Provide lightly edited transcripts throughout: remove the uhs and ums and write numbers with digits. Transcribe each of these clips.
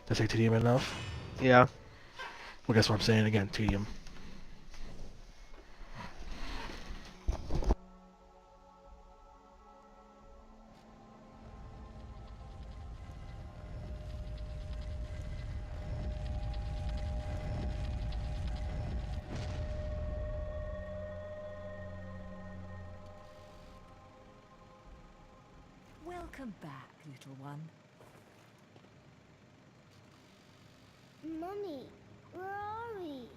Did I say tedium enough? Yeah. Well, guess what I'm saying again, tedium. Welcome back, little one. Mummy, where are we?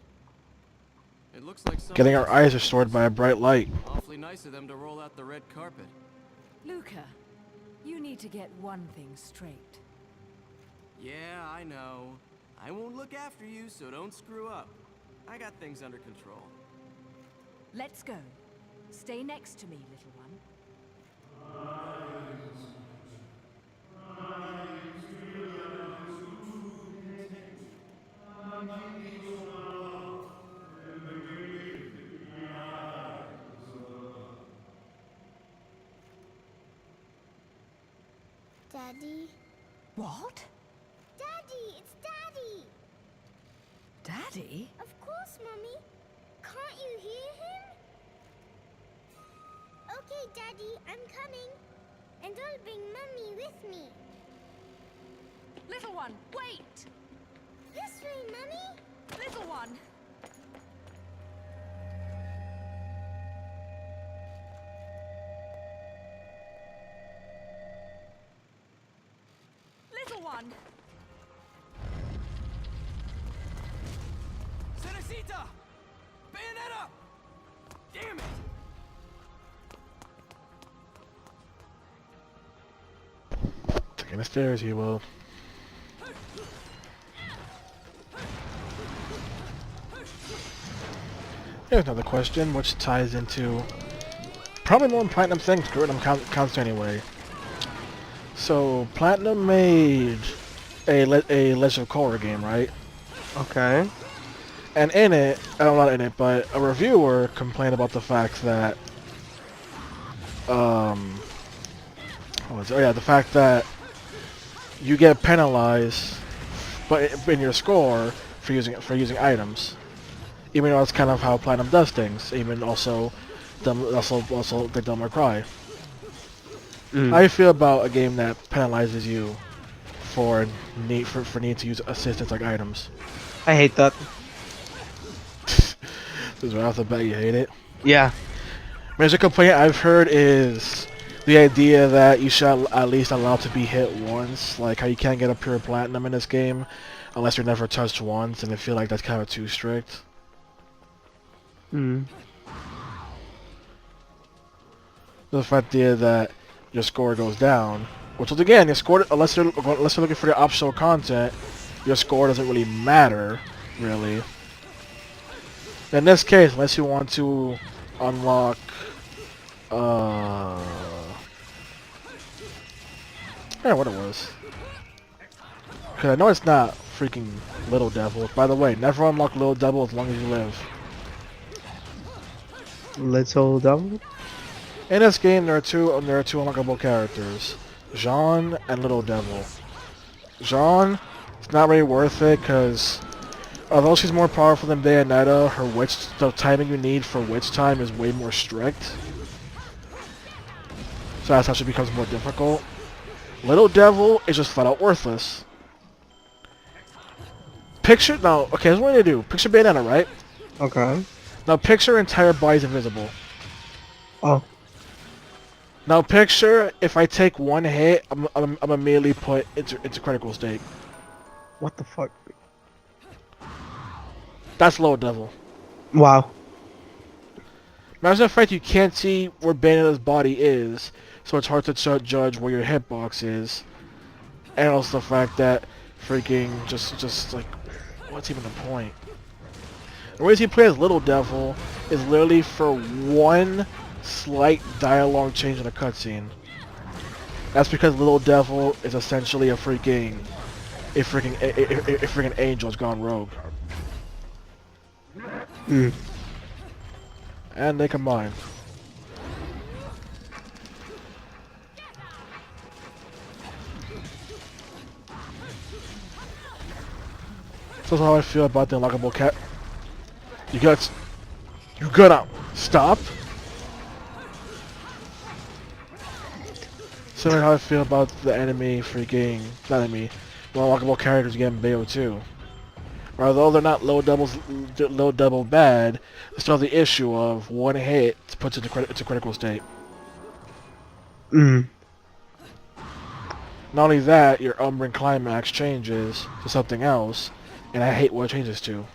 It looks like someone Getting our eyes restored by a bright light. awfully nice of them to roll out the red carpet. Luca, you need to get one thing straight. Yeah, I know. I won't look after you, so don't screw up. I got things under control. Let's go. Stay next to me, little one. Daddy? What? Daddy, it's Daddy! Daddy? Of course, Mummy. Can't you hear him? Okay, Daddy, I'm coming. And I'll bring Mummy with me. Little one, wait! This way, Mummy. Little one! Little one! Cenacita! Bayonetta! Damn it! Taking the stairs, you will. Here's another question, which ties into probably more than Platinum things. Screw it, I'm counts anyway. So Platinum made a Legend of Korra game, right? Okay. And in it, not in it, but a reviewer complained about the fact that, what was it? Oh yeah, the fact that you get penalized, but in your score for using items, even though that's kind of how Platinum does things. Even also the Devil May Cry. Mm. How do you feel about a game that penalizes you for need to use assistants like items? I hate that. Because right off the bat you hate it. Yeah. Major complaint I've heard is the idea that you should at least allow to be hit once, like how you can't get a pure platinum in this game unless you're never touched once, and I feel like that's kind of too strict. Mm. The fact that your score goes down, which is again, your score unless you're looking for the optional content, your score doesn't really matter, really. In this case, unless you want to unlock, I don't know what it was. Cause I know it's not freaking Little Devil. By the way, never unlock Little Devil as long as you live. Little Devil? In this game, there are two unlockable characters, Jean and Little Devil. Jean, it's not really worth it because although she's more powerful than Bayonetta, the timing you need for witch time is way more strict. So that's how she becomes more difficult. Little Devil is just flat out worthless. Okay, here's what I do. Picture Bayonetta, right? Okay. Now picture her entire body's invisible. Oh. Now picture if I take one hit, I'm immediately put into critical state. What the fuck? That's Little Devil. Wow. Matter of fact, you can't see where Bayonetta's body is, so it's hard to judge where your hitbox is. And also the fact that freaking just like, what's even the point? The reason you play as Little Devil is literally for one slight dialogue change in a cutscene. That's because Little Devil is essentially a freaking angel's gone rogue. Mm. And they combine. So that's how I feel about the unlockable cat. You gotta stop. Similar to how I feel about the enemy freaking, not enemy, the unlockable characters getting Bayo too. Although they're not low double bad, there's still the issue of one hit puts it into critical state. Mm. Not only that, your Umbran climax changes to something else, and I hate what it changes to.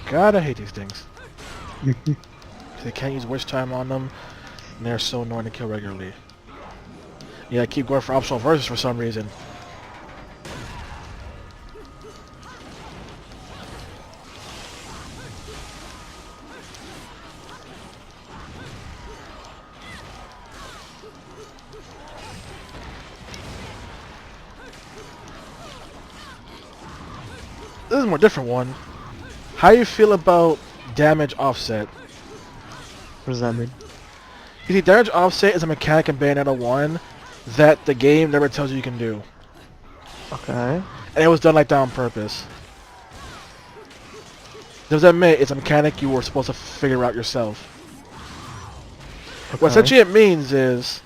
God, I hate these things. They can't use wish time on them, and they're so annoying to kill regularly. Yeah, I keep going for optional verses for some reason. This is a more different one. How you feel about damage offset? What does that mean? You see, damage offset is a mechanic in Bayonetta 1 that the game never tells you can do. Okay. And it was done like that on purpose. Does that mean it's a mechanic you were supposed to figure out yourself? Okay. What essentially it means is,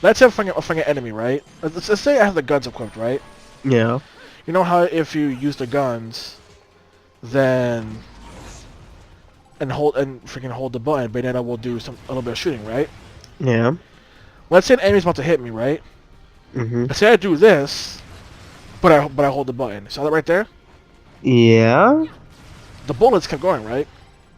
let's say I'm fighting an enemy, right? Let's say I have the guns equipped, right? Yeah. You know how if you use the guns, then hold the button, Bayonetta will do a little bit of shooting, right? Yeah. Let's say an enemy's about to hit me, right? Mhm. Let's say I do this, but I hold the button. Saw that right there? Yeah. The bullets kept going, right?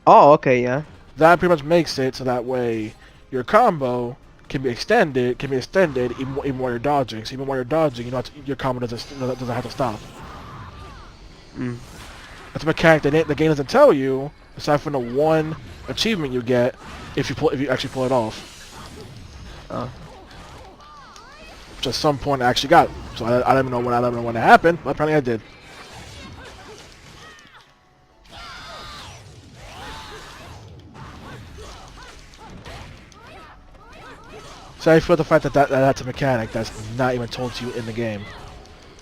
Oh, okay. Yeah. That pretty much makes it so that way your combo can be extended even while you're dodging. So even while you're dodging, your combo doesn't have to stop. Mm. That's a mechanic that the game doesn't tell you, aside from the one achievement you get if you actually pull it off. Oh. Which at some point I actually got. So I don't even know when it happened, but apparently I did. So I feel the fact that that's a mechanic that's not even told to you in the game.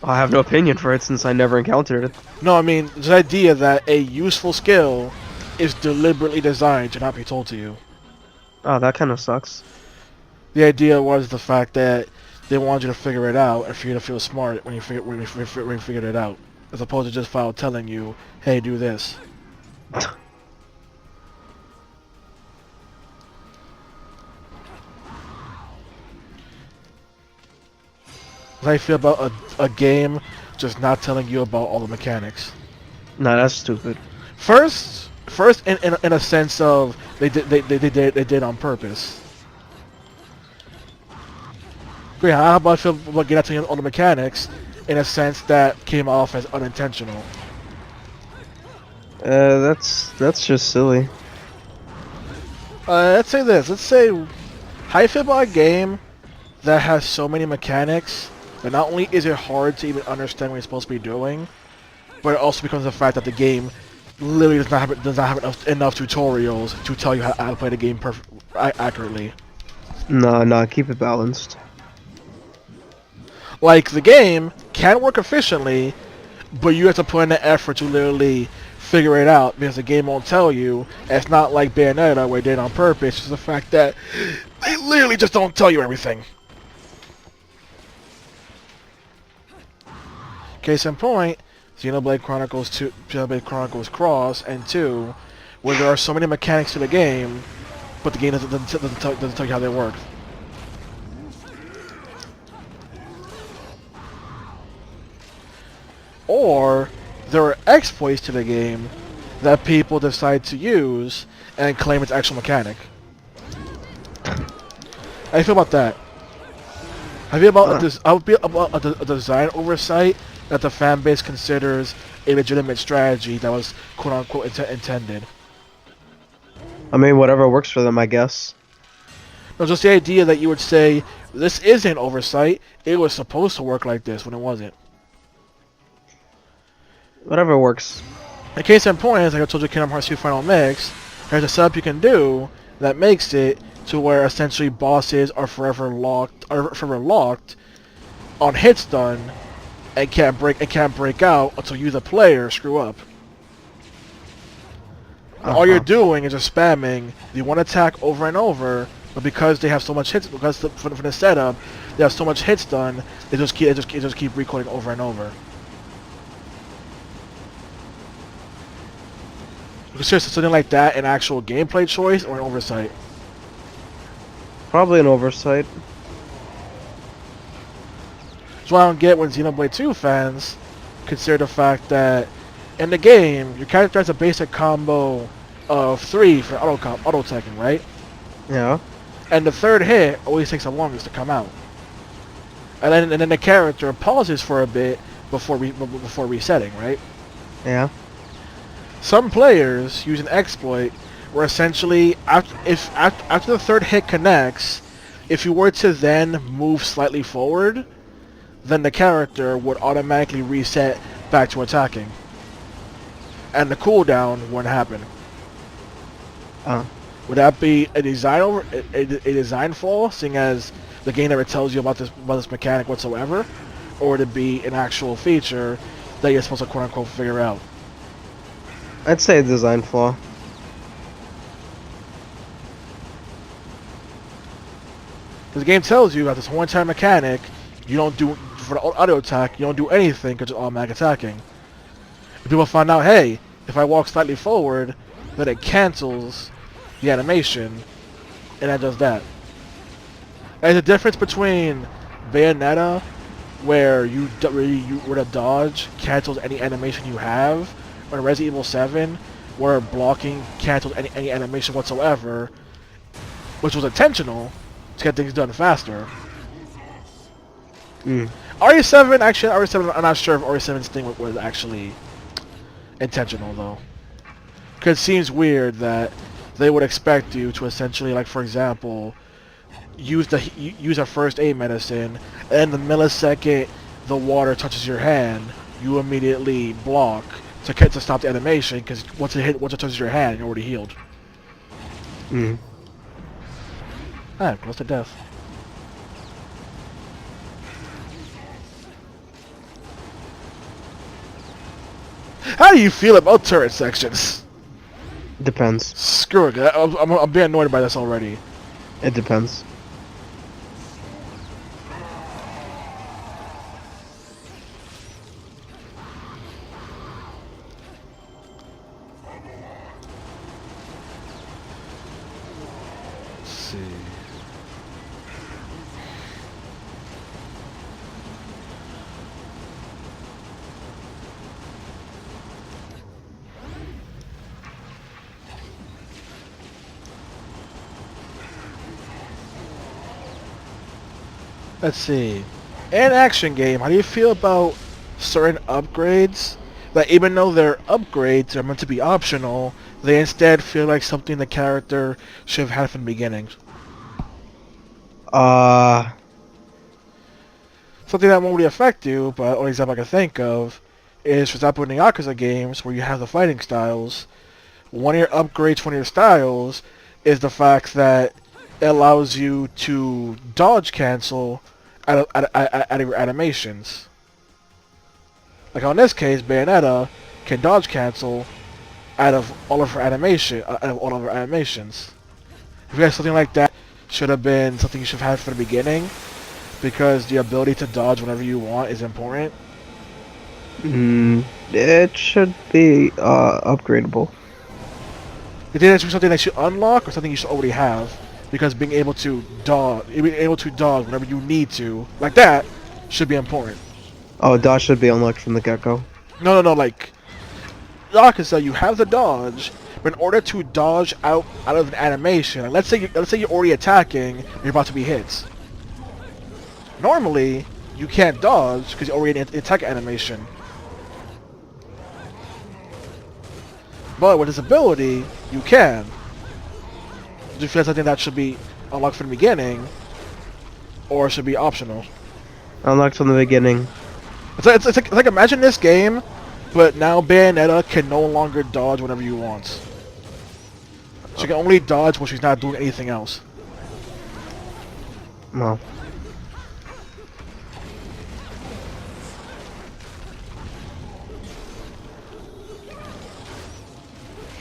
I have no opinion for it since I never encountered it. No, I mean the idea that a useful skill is deliberately designed to not be told to you. Oh, that kind of sucks. The idea was the fact that they wanted you to figure it out and for you to feel smart when you figured it out, as opposed to just file telling you, "Hey, do this." How do you feel about a game just not telling you about all the mechanics? Nah, that's stupid. First, in a sense of they did on purpose. Great. How about I feel about getting to all the mechanics in a sense that came off as unintentional? That's just silly. Let's say this. Let's say how you feel about a game that has so many mechanics that not only is it hard to even understand what you're supposed to be doing, but it also becomes the fact that the game literally does not have enough tutorials to tell you how to play the game accurately. Nah, keep it balanced. Like, the game can work efficiently, but you have to put in the effort to literally figure it out because the game won't tell you. And it's not like Bayonetta where they did it on purpose. It's just the fact that they literally just don't tell you everything. Case in point, Xenoblade Chronicles 2, Xenoblade Chronicles Cross, and 2, where there are so many mechanics to the game, but the game doesn't tell you how they work. Or there are exploits to the game that people decide to use and claim it's actual mechanic. How do you feel about that? I feel about this. I would be about a design oversight that the fan base considers a legitimate strategy that was quote unquote intended. I mean, whatever works for them, I guess. No, just the idea that you would say this isn't oversight. It was supposed to work like this when it wasn't. Whatever works. A case in point is, like I told you, Kingdom Hearts 2 Final Mix. There's a setup you can do that makes it to where essentially bosses are forever locked on hits done and can't break out until you the player screw up. All you're doing is just spamming the one attack over and over, but because they have so much hits, for the setup, they have so much hits done, they just keep recording over and over. You consider something like that an actual gameplay choice or an oversight? Probably an oversight. That's what I don't get when Xenoblade 2 fans consider the fact that in the game, your character has a basic combo of 3 for auto-attacking, right? Yeah. And the third hit always takes the longest to come out. And then the character pauses for a bit before resetting, right? Yeah. Some players use an exploit where essentially, after the third hit connects, if you were to then move slightly forward, then the character would automatically reset back to attacking. And the cooldown wouldn't happen. Would that be a design flaw, seeing as the game never tells you about this mechanic whatsoever, or would it be an actual feature that you're supposed to quote unquote figure out? I'd say a design flaw. Because the game tells you about this one-time mechanic, you don't do for the auto attack, you don't do anything because it's automatic attacking. And people find out, hey, if I walk slightly forward, then it cancels the animation, and that does that. There's a difference between Bayonetta, where the dodge cancels any animation you have, or in Resident Evil 7, where blocking cancels any animation whatsoever, which was intentional to get things done faster. RE7, actually, I'm not sure if RE7's thing was actually intentional, though. Because it seems weird that they would expect you to essentially, like, for example, use a first aid medicine, and the millisecond the water touches your hand, you immediately block to stop the animation, because once it touches your hand, you're already healed. Ah, close to death. How do you feel about turret sections? Depends. Screw it, I'm being annoyed by this already. It depends. Let's see. Let's see. In action game, how do you feel about certain upgrades that even though they're upgrades, they're meant to be optional, they instead feel like something the character should have had from the beginning? Something that won't really affect you, but only example I can think of is, for example, in the Yakuza games where you have the fighting styles, one of your upgrades for one of your styles is the fact that it allows you to dodge cancel out of your animations. Like on this case, Bayonetta can dodge cancel out of all of her animations. If you had something like that, should have been something you should have had from the beginning, because the ability to dodge whenever you want is important. It should be upgradable. You think that should be something that you unlock, or something you should already have? Because being able to dodge whenever you need to, like that, should be important. Oh, dodge should be unlocked from the get-go. No, like Yakuza, you have the dodge, but in order to dodge out of an animation, like let's say you're already attacking, and you're about to be hit. Normally, you can't dodge because you're already in an attack animation. But with this ability, you can. Do you feel something that should be unlocked from the beginning, or should be optional? Unlocked from the beginning. It's like imagine this game, but now Bayonetta can no longer dodge whenever you want. She can only dodge when she's not doing anything else. Well,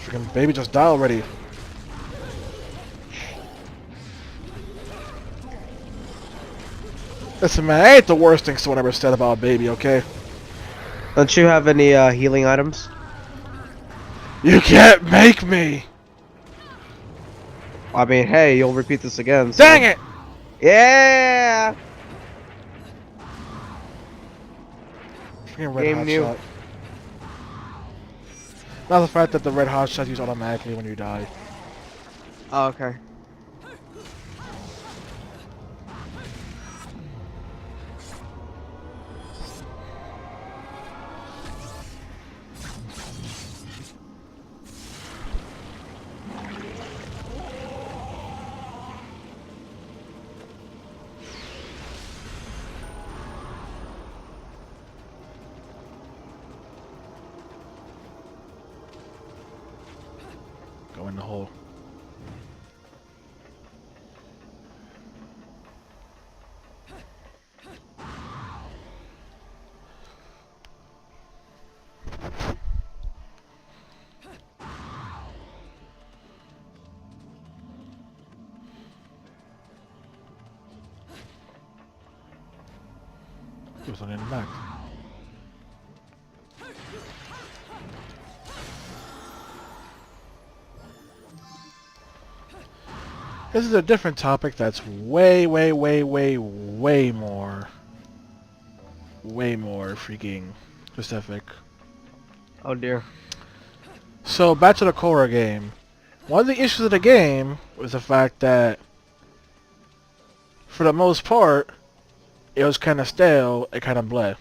Freaking baby, just die already. Listen, man, I ain't the worst thing someone ever said about a baby, okay? don't you have any healing items? You can't make me! I mean, hey, you'll repeat this again. So. Dang it! Yeah. Freaking red Game hot new. shot. Not the fact that the red hot shot use automatically when you die. Oh, okay. Go in the hole. He was on in the back. This is a different topic that's way more freaking specific. Oh dear. So back to the Korra game. One of the issues of the game was the fact that, for the most part, it was kind of stale, it kind of bleh.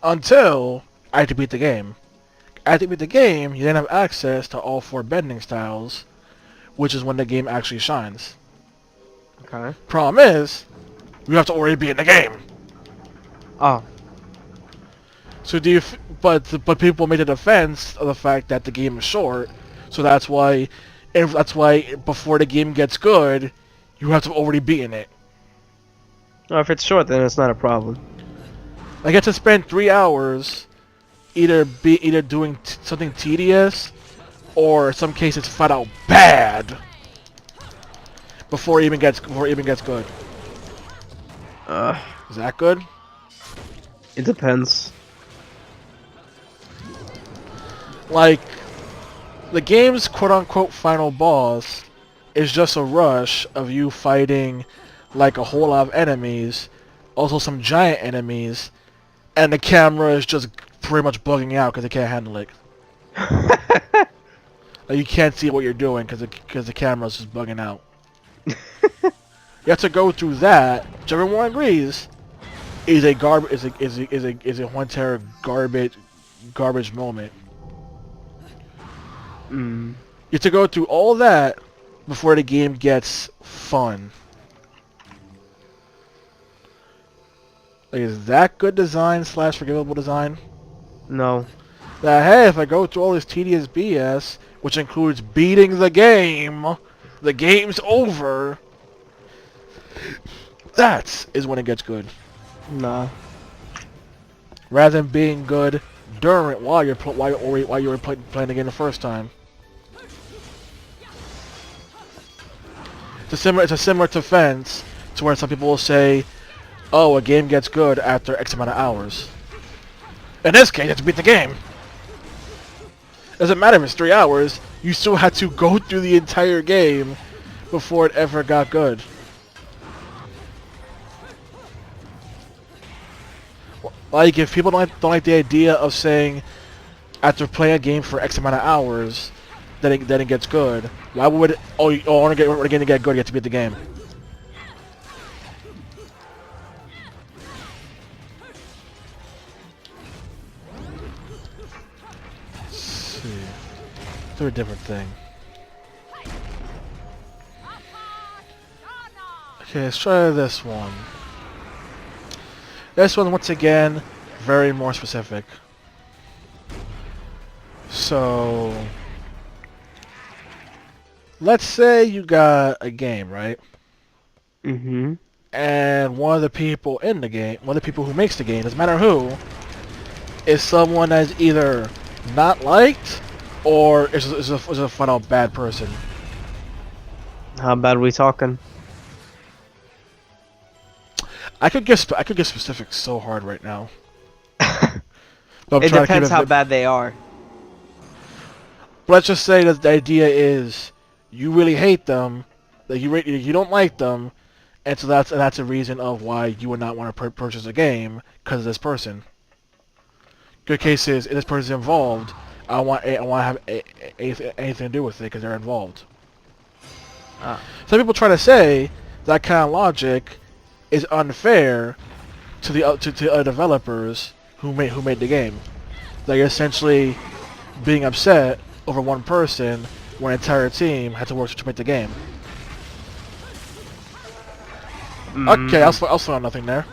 Until I had to beat the game. I had to beat the game, you didn't have access to all 4 bending styles, which is when the game actually shines. Okay. Problem is, you have to already be in the game. Oh. So but people made a defense of the fact that the game is short, so that's why before the game gets good, you have to have already beaten it. No, if it's short, then it's not a problem. I get to spend 3 hours either doing something tedious, or in some cases flat out bad before it even gets good. Is that good? It depends. Like, the game's quote-unquote final boss is just a rush of you fighting like a whole lot of enemies, also some giant enemies, and the camera is just pretty much bugging out because it can't handle it. Like, you can't see what you're doing because the camera's just bugging out. You have to go through that, which everyone agrees is a one terror garbage moment. Mm. You have to go through all that before the game gets fun. Like, is that good design / forgivable design? No. That, hey, if I go through all this tedious BS, which includes beating the game's over, that is when it gets good. Nah. Rather than being good during while you were playing the game the first time. It's a similar defense to where some people will say, oh, a game gets good after X amount of hours. In this case, you have to beat the game. Doesn't matter if it's 3 hours, you still had to go through the entire game before it ever got good. Like, if people don't like the idea of saying after playing a game for X amount of hours, then it gets good. Why would we're gonna get good, you have to beat the game. Let's see. Let's do a different thing. Okay, let's try this one. This one, once again, very more specific. So, let's say you got a game, right? Mm-hmm. and one of the people in the game, one of the people who makes the game, doesn't matter who, is someone that's either not liked or is a flat out bad person. How bad we talking? I could give specifics so hard right now, but I'm It trying to keep depends it. how bad they are. But let's just say that the idea is you really hate them, that you don't like them, and so that's a reason of why you would not want to purchase a game because of this person. Good case is if this person's involved, I want to have anything to do with it because they're involved. Ah. Some people try to say that kind of logic is unfair to the other developers who made the game. Like essentially being upset over one person when an entire team had to work to make the game. Okay, I saw nothing there.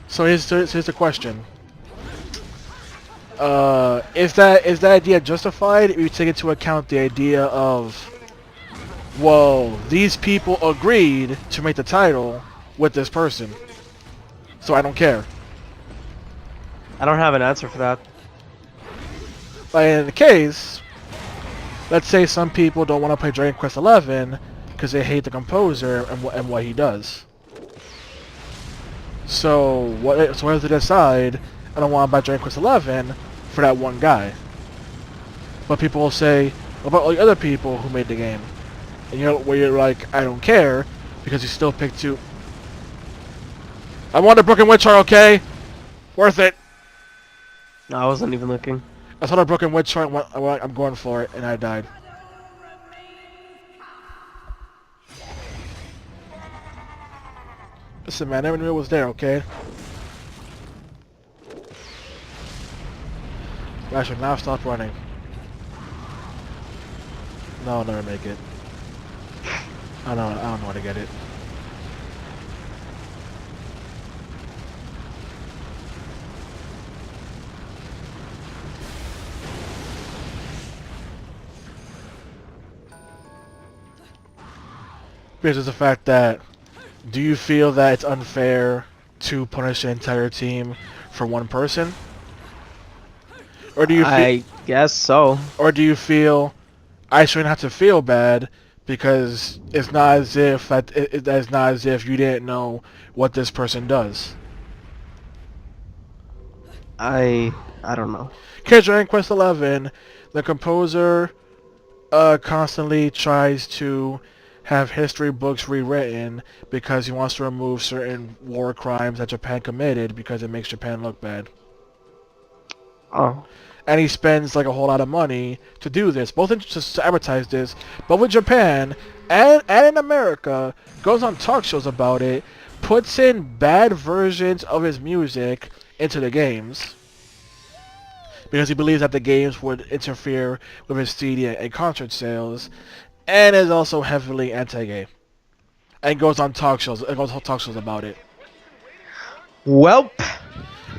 So here's the question. Is that idea justified if you take into account the idea of, well, these people agreed to make the title with this person, so I don't care. I don't have an answer for that. Like in the case, let's say some people don't want to play Dragon Quest XI because they hate the composer and what he does. So what if they decide I don't want to buy Dragon Quest XI for that one guy? But people will say, what about all the other people who made the game? And you're like, I don't care because you still picked two. I want a Broken Witch Heart, okay? Worth it. No, I wasn't even looking. I saw a Broken Witch Heart. I'm going for it, and I died. Listen, man, I never knew it was there, okay? I should now stop running. No, I'll never make it. I don't know how to get it. Because it's the fact that, do you feel that it's unfair to punish an entire team for one person? Or do you I guess so. or do you feel I shouldn't have to feel bad because it's not as if it's not as if you didn't know what this person does? I don't know. Because Dragon Quest XI, the composer constantly tries to have history books rewritten because he wants to remove certain war crimes that Japan committed because it makes Japan look bad. Oh. And he spends like a whole lot of money to do this, both to advertise this, both in Japan and in America, goes on talk shows about it, puts in bad versions of his music into the games, because he believes that the games would interfere with his CD and concert sales, and is also heavily anti-gay, and goes on talk shows about it. Welp.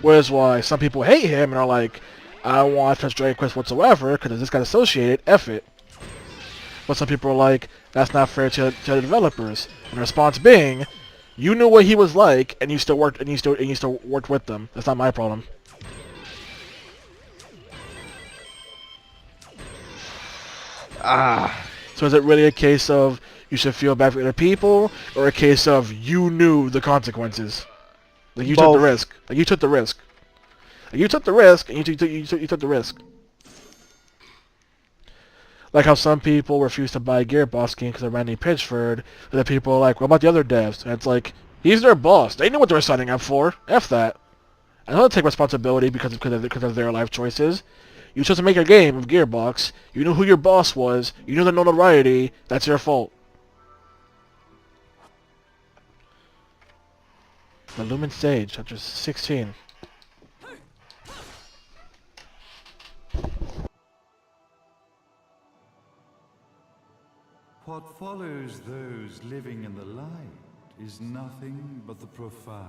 Whereas why some people hate him and are like, I don't want to touch Dragon Quest whatsoever because this got associated, F it. But some people are like, that's not fair to the developers. And the response being, you knew what he was like and you still worked with them. That's not my problem. Ah. So is it really a case of you should feel bad for other people, or a case of you knew the consequences? Like you took the Both. risk. Like you took the risk. Like you took the risk, and you took the risk. Like how some people refuse to buy a Gearbox game because of Randy Pitchford, and the people are like, what about the other devs? And it's like, he's their boss. They knew what they were signing up for. F that. I don't take responsibility because of their life choices. You chose to make a game with Gearbox. You knew who your boss was. You knew the notoriety. That's your fault. The Lumen Stage, chapter 16. What follows those living in the light is nothing but the profound,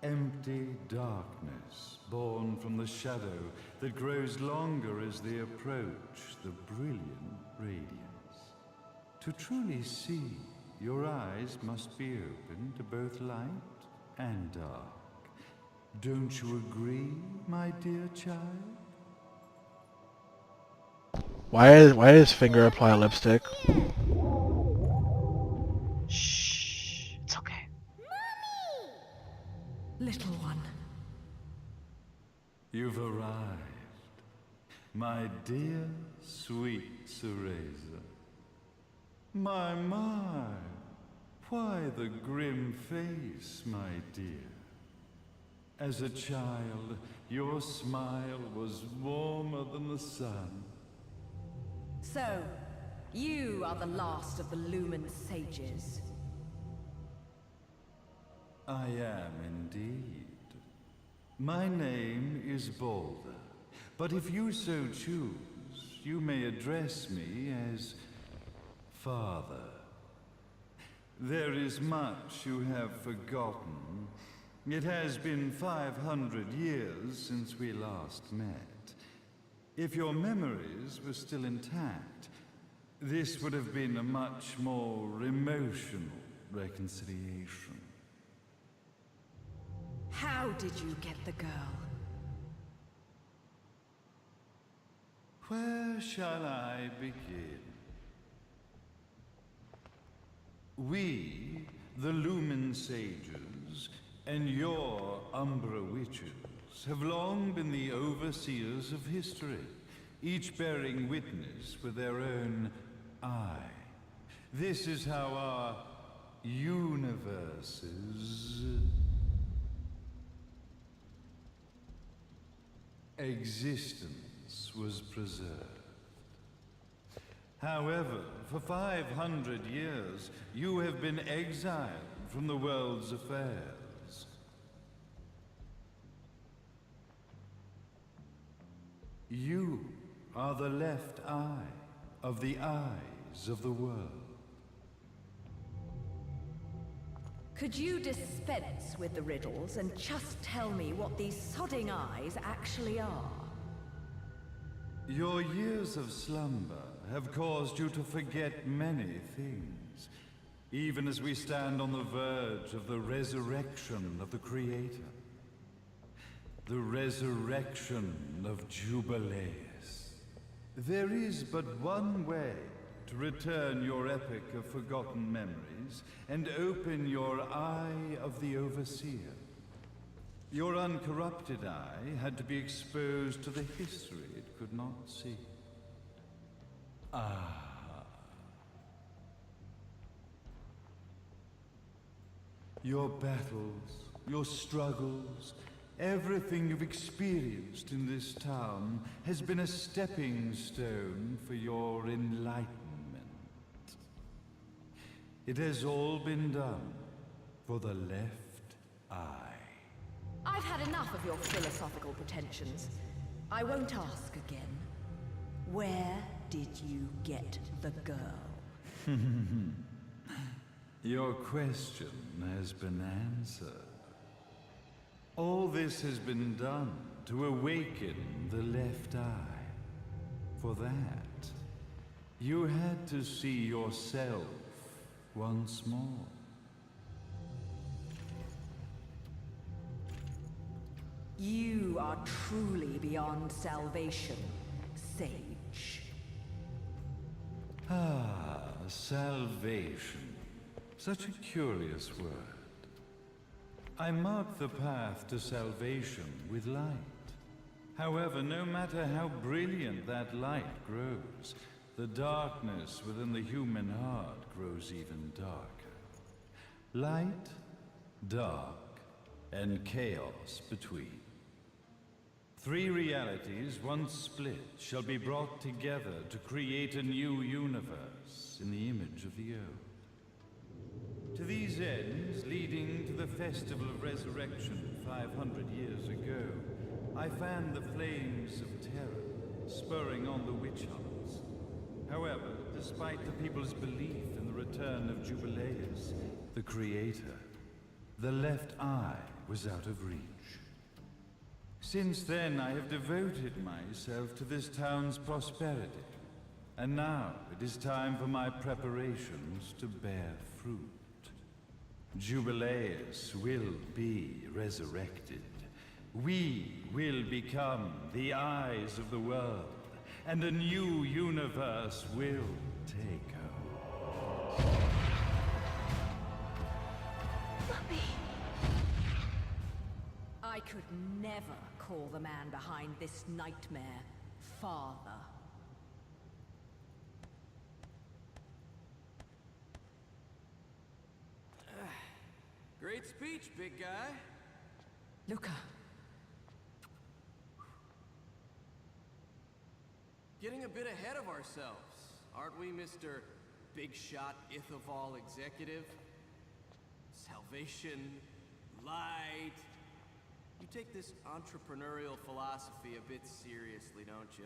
empty darkness born from the shadow that grows longer as they approach the brilliant radiance. To truly see, your eyes must be open to both light and dark. Don't you agree, my dear child? Why does finger apply lipstick? Shh. It's okay. Little one. You've arrived, my dear, sweet Cereza. My, why the grim face, my dear? As a child, your smile was warmer than the sun. So, you are the last of the Lumen sages. I am indeed. My name is Balder, but if you so choose, you may address me as Father. There is much you have forgotten. It has been 500 years since we last met. If your memories were still intact, this would have been a much more emotional reconciliation. How did you get the girl? Where shall I begin? We, the Lumen Sages, and your Umbra Witches, have long been the overseers of history, each bearing witness with their own eye. This is how our universes existence was preserved. However, for 500 years, you have been exiled from the world's affairs. You are the left eye of the eyes of the world. Could you dispense with the riddles and just tell me what these sodding eyes actually are? Your years of slumber have caused you to forget many things, even as we stand on the verge of the resurrection of the Creator. The resurrection of Jubileus. There is but one way to return your epic of forgotten memories and open your eye of the Overseer. Your uncorrupted eye had to be exposed to the history it could not see. Your battles, your struggles, everything you've experienced in this town has been a stepping stone for your enlightenment. It has all been done for the left eye. I've had enough of your philosophical pretensions. I won't ask again. Where did you get the girl? Your question has been answered. All this has been done to awaken the left eye. For that, you had to see yourself once more. You are truly beyond salvation, sage. Salvation. Such a curious word. I mark the path to salvation with light. However, no matter how brilliant that light grows, the darkness within the human heart grows even darker. Light, dark, and chaos between. Three realities, once split, shall be brought together to create a new universe in the image of the Old. To these ends, leading to the Festival of Resurrection 500 years ago, I fanned the flames of terror, spurring on the witch hunts. However, despite the people's belief in the return of Jubileus, the Creator, the left eye was out of reach. Since then, I have devoted myself to this town's prosperity, And now it is time for my preparations to bear fruit. Jubileus will be resurrected. We will become the eyes of the world, and a new universe will take over. I could never call the man behind this nightmare father. Great speech, big guy. Luca, Getting a bit ahead of ourselves, aren't we, Mr. Big Shot Ithavol Executive? Salvation, light. You take this entrepreneurial philosophy a bit seriously, don't you?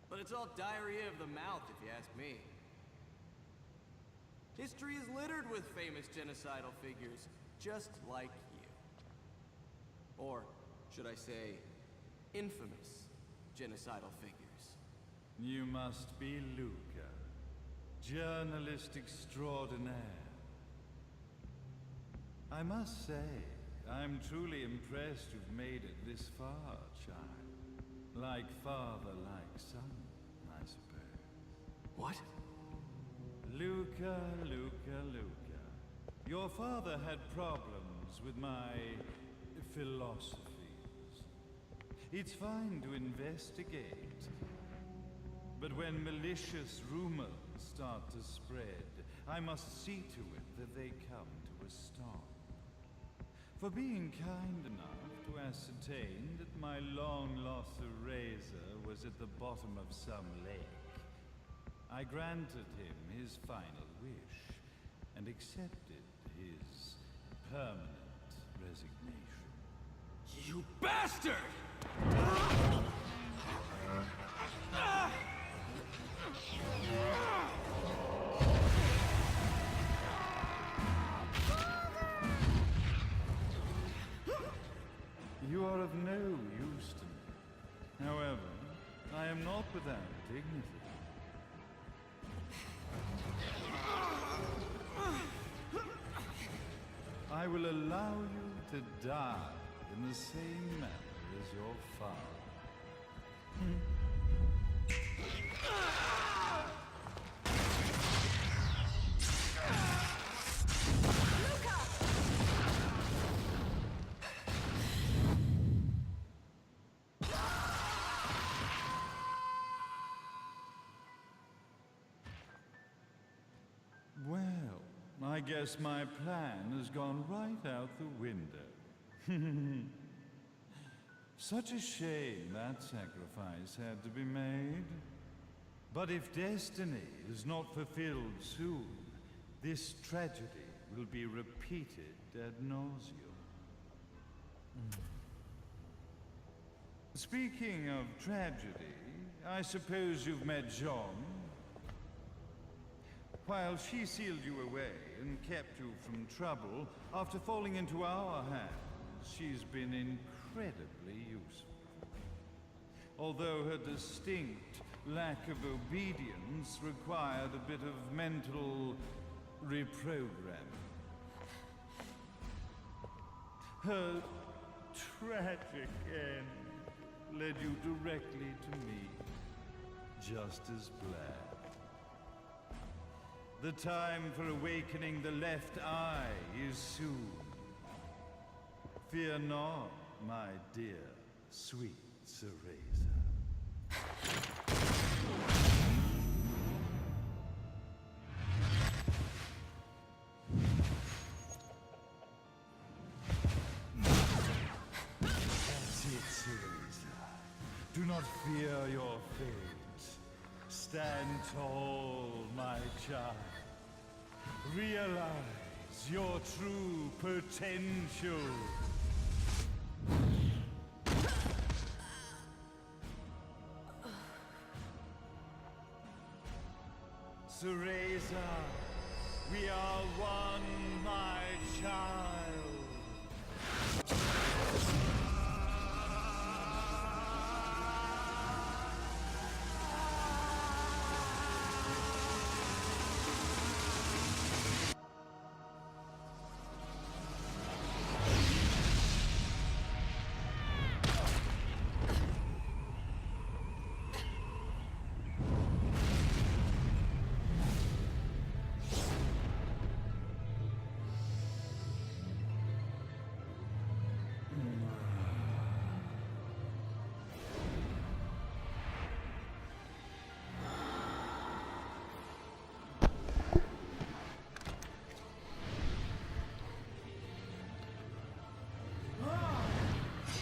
But it's all diarrhea of the mouth, if you ask me. History is littered with famous genocidal figures, just like you. Or, should I say, infamous genocidal figures. You must be Luca, journalist extraordinaire. I must say, I'm truly impressed you've made it this far, child. Like father, like son, I suppose. What? Luca, Luca, Luca. Your father had problems with my philosophies. It's fine to investigate, but when malicious rumors start to spread, I must see to it that they come to a stop. For being kind enough to ascertain that my long-lost eraser was at the bottom of some lake, I granted him his final wish and accepted his permanent resignation. You bastard! You are of no use to me. However, I am not without dignity. I will allow you to die in the same manner as your father. Well, I guess my plan has gone right out the window. Such a shame that sacrifice had to be made. But if destiny is not fulfilled soon, this tragedy will be repeated ad nauseum. Speaking of tragedy, I suppose you've met Jean. While she sealed you away and kept you from trouble, after falling into our hands, she's been incredibly useful. Although her distinct lack of obedience required a bit of mental reprogramming. Her tragic end led you directly to me, just as planned. The time for awakening the left eye is soon. Fear not, my dear, sweet Cereza. That's it, Cereza. Do not fear your fate. Stand tall, my child. Realize your true potential. Cereza, we are one, my child.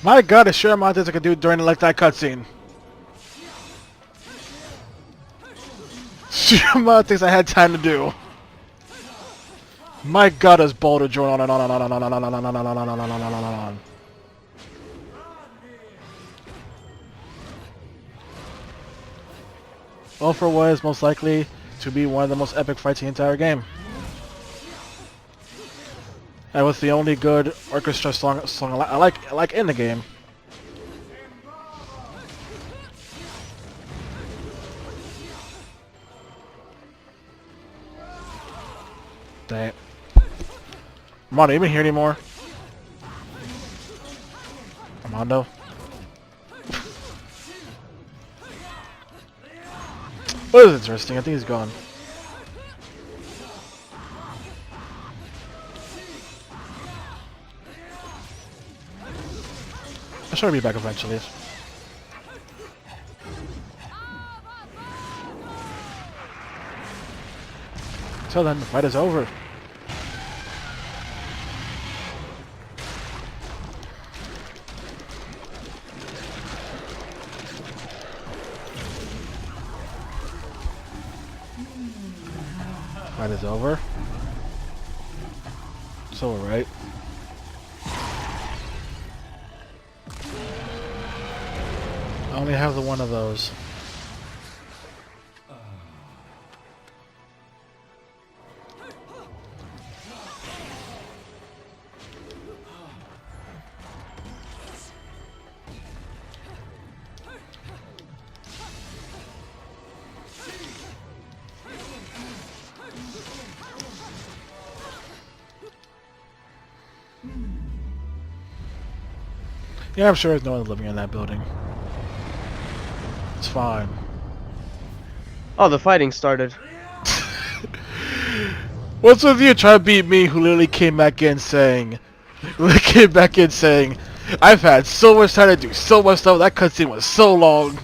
My god, the sheer amount of things I could do during like that cutscene. Sheer amount of things I had time to do. My god, this boulder joint on and on and on and on and on and on and on and on and on and on and on. All for what is most likely to be one of the most epic fights in the entire game. And with the only good orchestra song I like in the game. Dang it. Armando, you been here anymore? Armando? What is interesting? I think he's gone. I'm sure he'll be back eventually. Till then, the fight is over. Fight is over. It's over, right? I only have the one of those. Yeah, I'm sure there's no one living in that building. It's fine. Oh, the fighting started. What's with you trying to beat me who literally came back in saying, I've had so much time to do so much stuff, that cutscene was so long.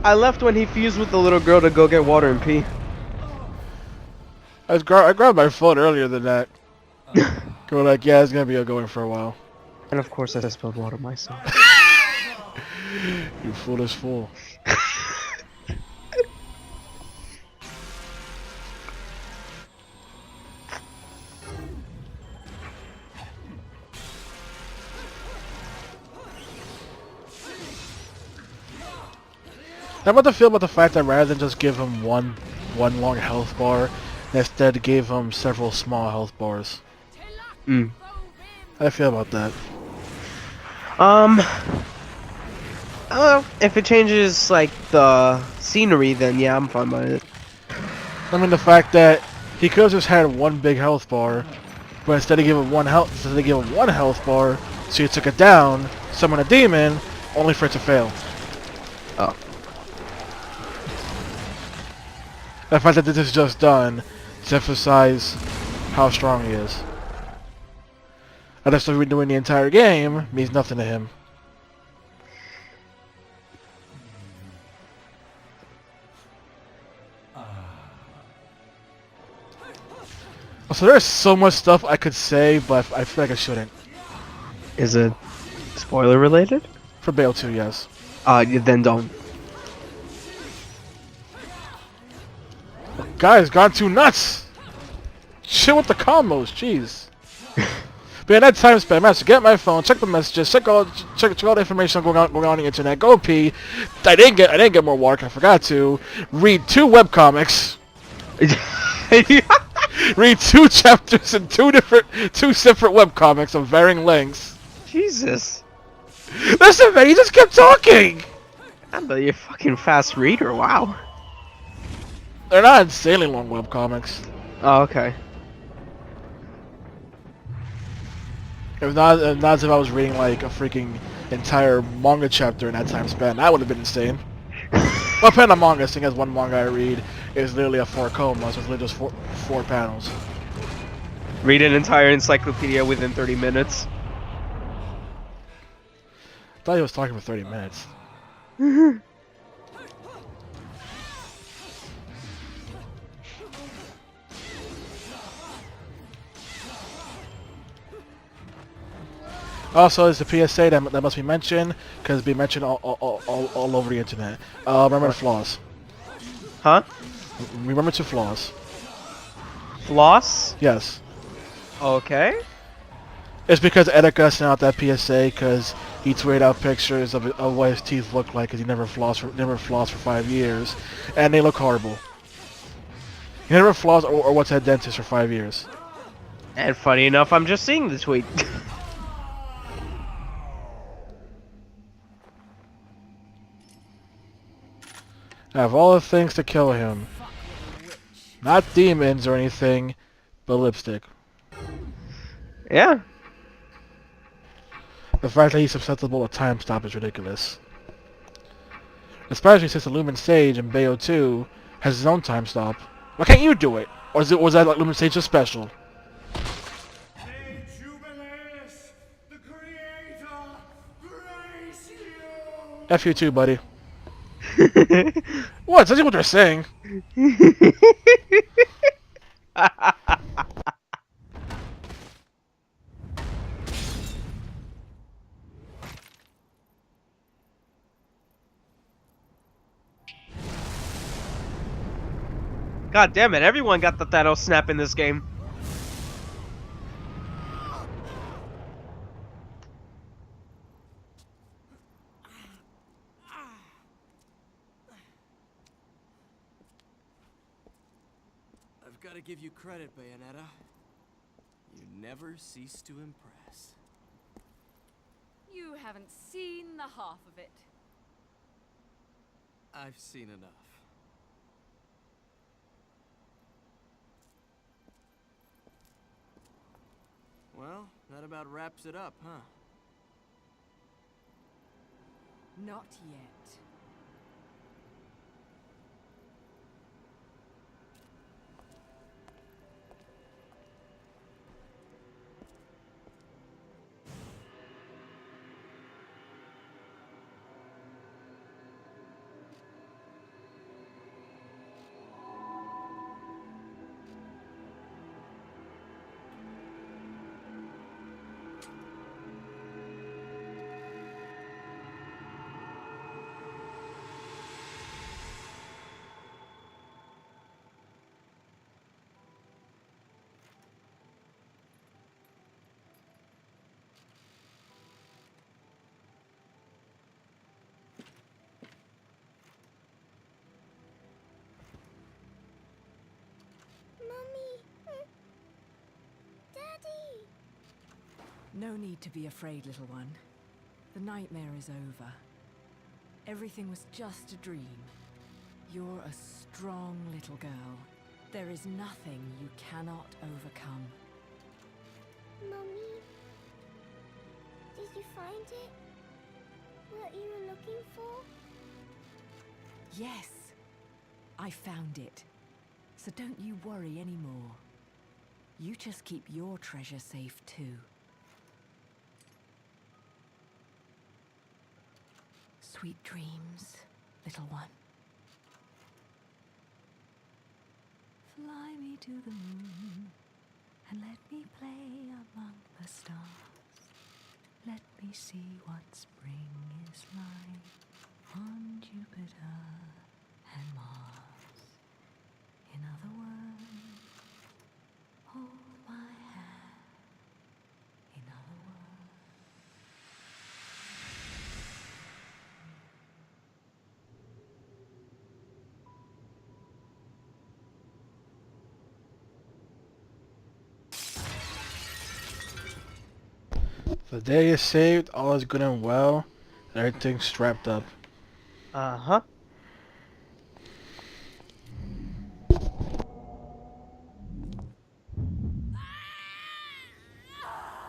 I left when he fused with the little girl to go get water and pee. I grabbed my phone earlier than that. Go like, yeah, it's gonna be going for a while. And of course I spilled water myself. You foolish fool. How about the feel about the fact that rather than just give him one long health bar, instead gave him several small health bars? Mm. How do you feel about that? If it changes like the scenery, then yeah, I'm fine by it. I mean, the fact that he could have just had one big health bar, but instead of giving one health bar, so you took it down, summon a demon, only for it to fail. Oh. The fact that this is just done to emphasize how strong he is. And that's what we've been doing the entire game means nothing to him. So there's so much stuff I could say, but I feel like I shouldn't. Is it spoiler related? For Bayo 2, yes. Then don't. Guys, gone too nuts! Chill with the combos, jeez. But yeah, that time spent, man, so get my phone, check the messages, check all the information going on the internet, go pee. I didn't get more water, I forgot to. Read 2 webcomics. Read 2 chapters in 2 separate webcomics of varying lengths. Jesus. Listen, man, you just kept talking! I bet you're a fucking fast reader, wow. They're not insanely long webcomics. Oh, okay. If not as if I was reading like a freaking entire manga chapter in that time span. That would have been insane. Well, depending on manga, seeing as one manga I read is literally a 4 coma, so it's literally just four panels. Read an entire encyclopedia within 30 minutes. I thought he was talking for 30 minutes. Also, it's a PSA that must be mentioned because it's been mentioned all over the internet. Remember the flaws. Huh? Remember 2 flaws. Floss? Yes. Okay. It's because Etika sent out that PSA because he tweeted out pictures of what his teeth look like because he never flossed for 5 years, and they look horrible. He never flossed or went to a dentist for 5 years. And funny enough, I'm just seeing the tweet. I have all the things to kill him. Not demons or anything, but lipstick. Yeah. The fact that he's susceptible to time stop is ridiculous. Especially since the Lumen Sage in Bayo 2 has his own time stop. Why can't you do it? Or was that like Lumen Sage just special? Hey, Jubileus, the Creator, grace you! F you too, buddy. What? That's not what they're saying. God damn it, everyone got the Thanos snap in this game. I've got to give you credit, Bayonetta. You never cease to impress. You haven't seen the half of it. I've seen enough. Well, that about wraps it up, huh? Not yet. Mommy. Daddy. No need to be afraid, little one. The nightmare is over. Everything was just a dream. You're a strong little girl. There is nothing you cannot overcome. Mommy. Did you find it? What you were looking for? Yes, I found it. So don't you worry anymore. You just keep your treasure safe too. Sweet dreams, little one. Fly me to the moon and let me play among the stars. Let me see what spring is like on Jupiter and Mars. In other words, hold my hand. In other words. The day is saved, all is good and well, and everything's strapped up. Uh-huh.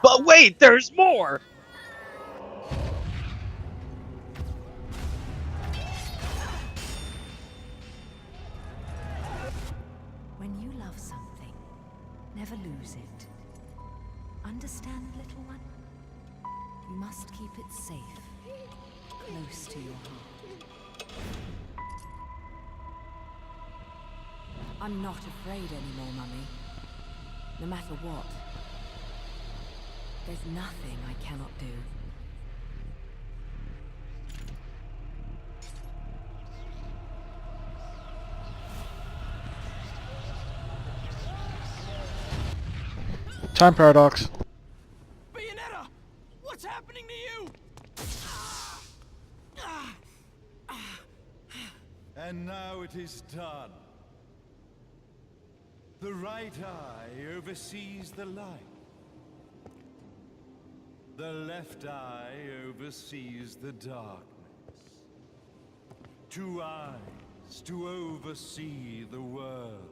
But wait, there's more! When you love something, never lose it. Understand, little one? You must keep it safe, close to your heart. I'm not afraid anymore, Mummy. No matter what. There's nothing I cannot do. Time paradox. Bayonetta! What's happening to you? And now it is done. The right eye oversees the light. The left eye oversees the darkness. 2 eyes to oversee the world.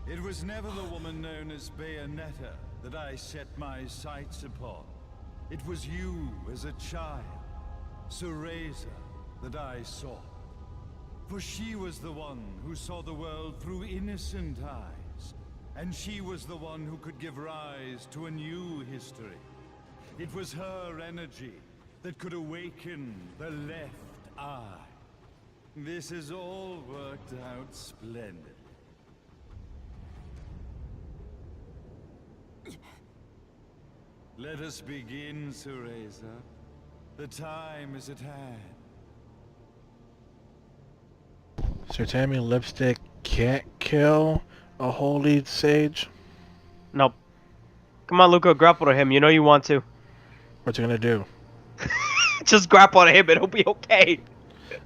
It was never the woman known as Bayonetta that I set my sights upon. It was you as a child, Cereza, that I sought. For she was the one who saw the world through innocent eyes, and she was the one who could give rise to a new history. It was her energy that could awaken the left eye. This has all worked out splendidly. Let us begin, Cereza. The time is at hand. Sir Tammy Lipstick can't kill a holy sage? Nope. Come on, Luca, grapple to him. You know you want to. What's he gonna do? Just grapple to him, it'll be okay.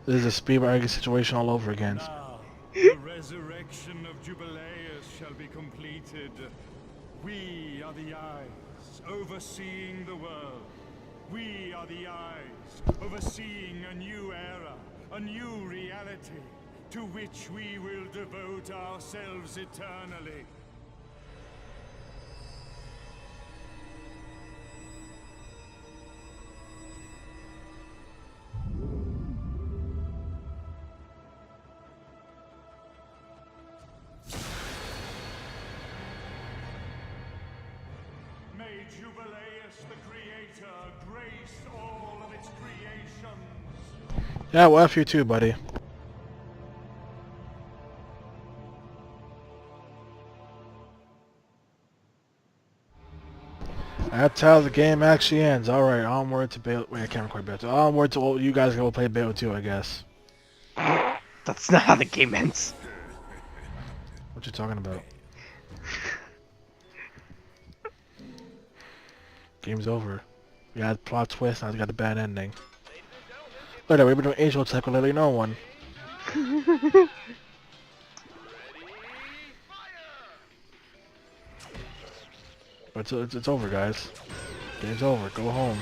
This is a speed argument situation all over again. Now, the resurrection of Jubileus shall be completed. We are the eyes, overseeing the world. We are the eyes, overseeing a new era, a new reality, to which we will devote ourselves eternally. May Jubileus the Creator grace all of its creations. Yeah, well, F you too, buddy. That's how the game actually ends. Alright, onward to Bayo... Wait, I can't record Bayo 2. Onward to what you guys go play Bayo 2, I guess. That's not how the game ends. What you talking about? Game's over. We had plot twist, now we got a bad ending. Look at that, we've been doing Angel Tech with literally no one. But it's over, guys. Game's over. Go home.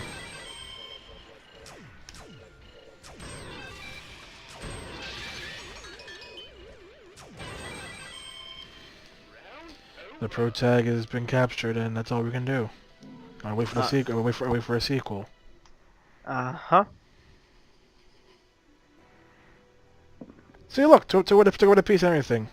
The pro tag has been captured, and that's all we can do. I wait for the sequel. Wait for a sequel. Uh-huh. See, look, to win a piece of everything.